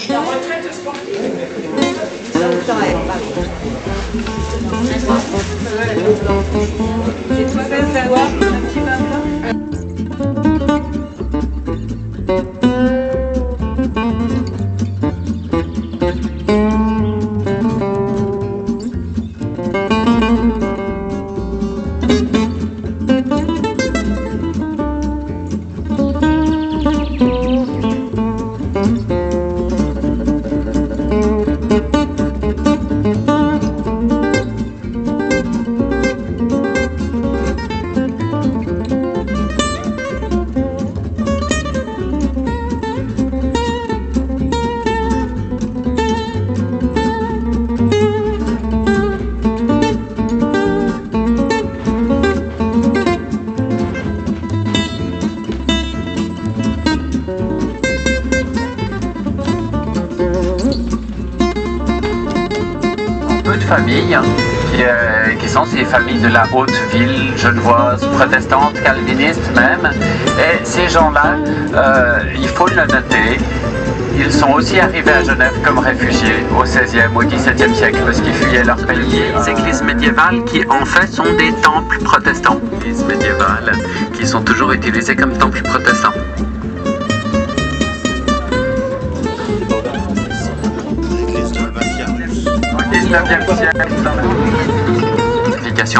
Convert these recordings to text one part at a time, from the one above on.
La retraite sportive. C'est toi, belle savoir, un petit bain blanc. Familles qui sont ces familles de la haute ville genevoise, protestantes, calvinistes même. Et ces gens-là, il faut le noter, ils sont aussi arrivés à Genève comme réfugiés au XVIe, au XVIIe siècle parce qu'ils fuyaient leur pays. Les églises médiévales qui en fait sont des temples protestants. Les églises médiévales qui sont toujours utilisées comme temples protestants. Au 19e siècle,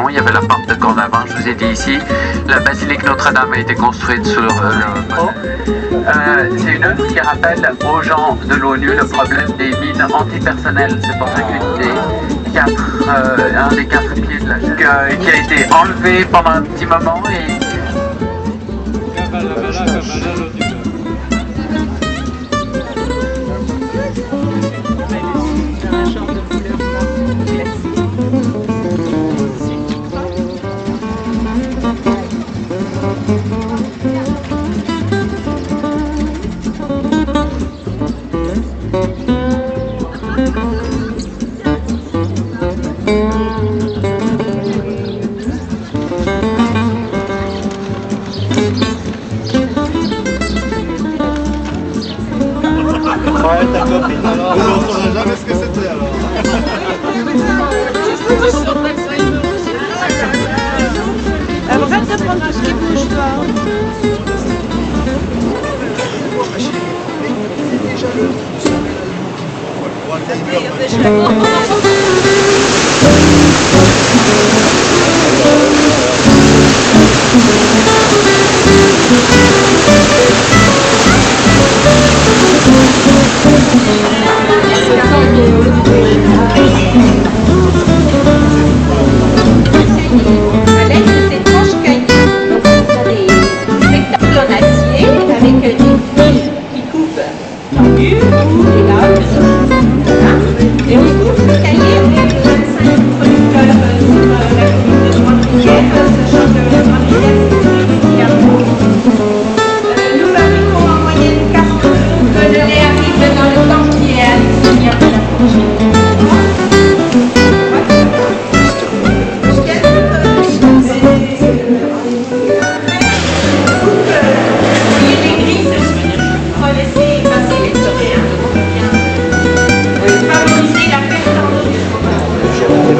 il y avait la porte de Cornavin, je vous ai dit ici. La basilique Notre-Dame a été construite sur c'est une œuvre qui rappelle aux gens de l'ONU le problème des mines antipersonnelles. C'est pour ça un des quatre pieds de la chaise qui a été enlevé pendant un petit moment et ta copine alors. Je ne saurais jamais ce que c'était alors. Arrête de prendre tout ce qui bouge, toi.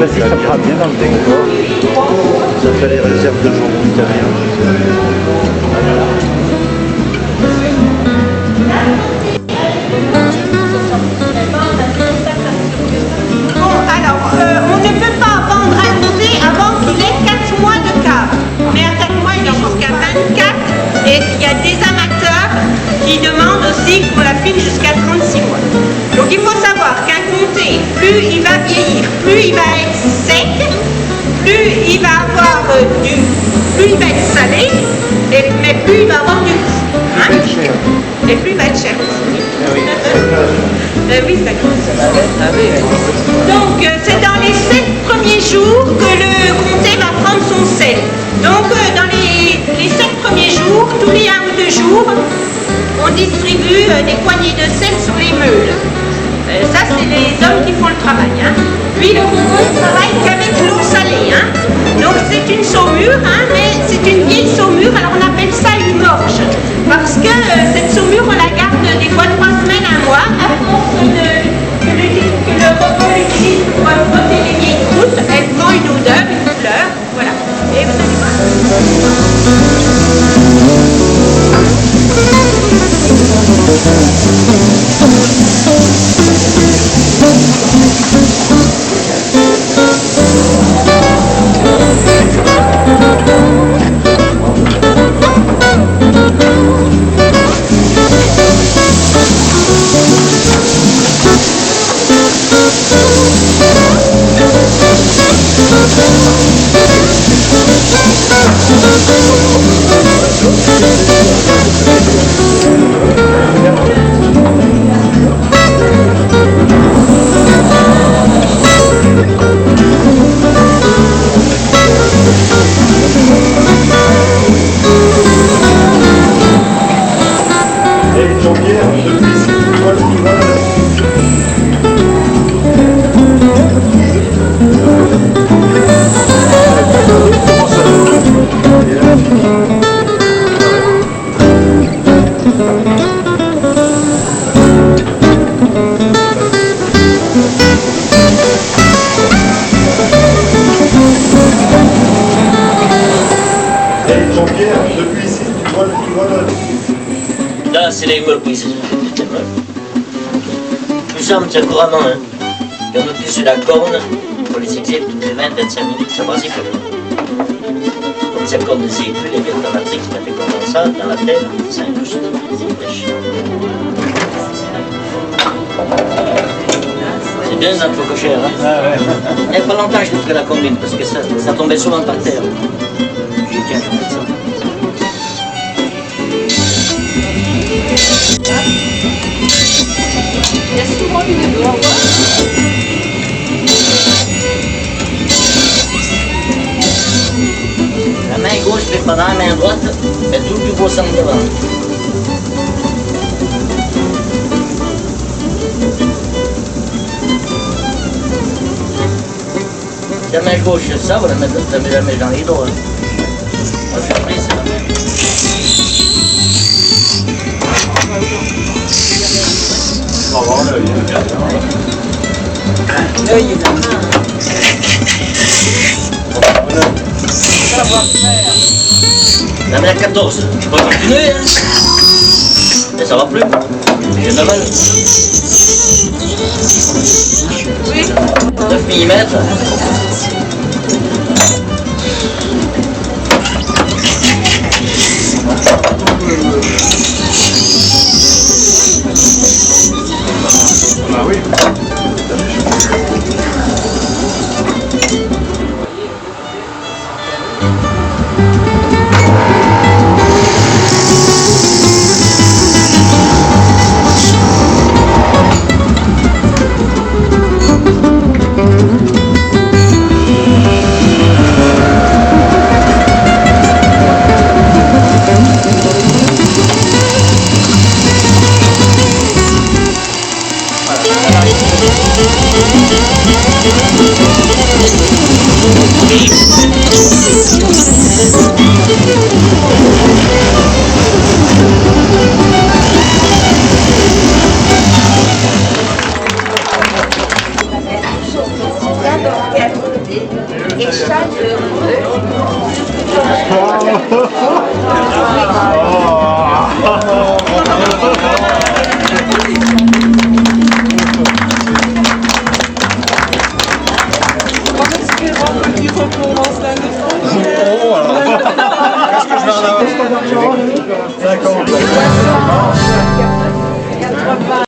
Vas-y, ça fera bien dans le décor. Ça fait les réserves de jambon italien. Bon, alors, on ne peut pas vendre un musée avant qu'il ait 4 mois de cave. Mais à 4 mois, il en jusqu'à 24. Et il y a des amateurs qui demandent aussi pour la pile jusqu'à 36 mois. Donc il faut savoir qu'un comté, plus il va vieillir, plus il va être sec, plus il va avoir plus il va être salé, mais plus il va avoir du goût. Hein? Et plus il va être cher. Oui, d'accord. Donc c'est dans les 7 premiers jours que le comté va prendre son sel. Donc dans les 7 premiers jours, tous les 1 ou 2 jours, on distribue des poignées de sel sur les meules. Ça, c'est les hommes qui font le travail. Hein. Lui, le comté ne travaille qu'avec l'eau salée. Hein. Donc, c'est une saumure, hein, mais c'est une vieille saumure. Alors, on appelle ça une orge. Parce que cette saumure, on la garde des fois 3 semaines, 1 mois. l'école ici. Nous sommes couramment, hein. Et on utilise la corne pour les exercices toutes les 20-25 minutes, ça passe plus. Comme cette corne des aiguilles, les vieilles matrix, on a fait comme ça, dans la terre, c'est un douce, c'est bien notre cochère, hein. Il n'y a pas longtemps je trouve la combine, parce que ça tombait souvent par terre. Je dis, tiens, je vais mettre ça. Il y a souvent une doigt. La main gauche fait pendant la main droite, mais tout le plus gros centre devant. La main gauche, ça, vous la mettez dans les dos. Hein. Moi, je suis pris, c'est la main. On va voir l'œil. L'œil est là. La main 14, je peux continuer, hein. Mais ça va plus. J'ai de mal. Oui. 9 mm. Ah oui. Et Il recommence l'année prochaine. Qu'est-ce que je vais en avoir? 50.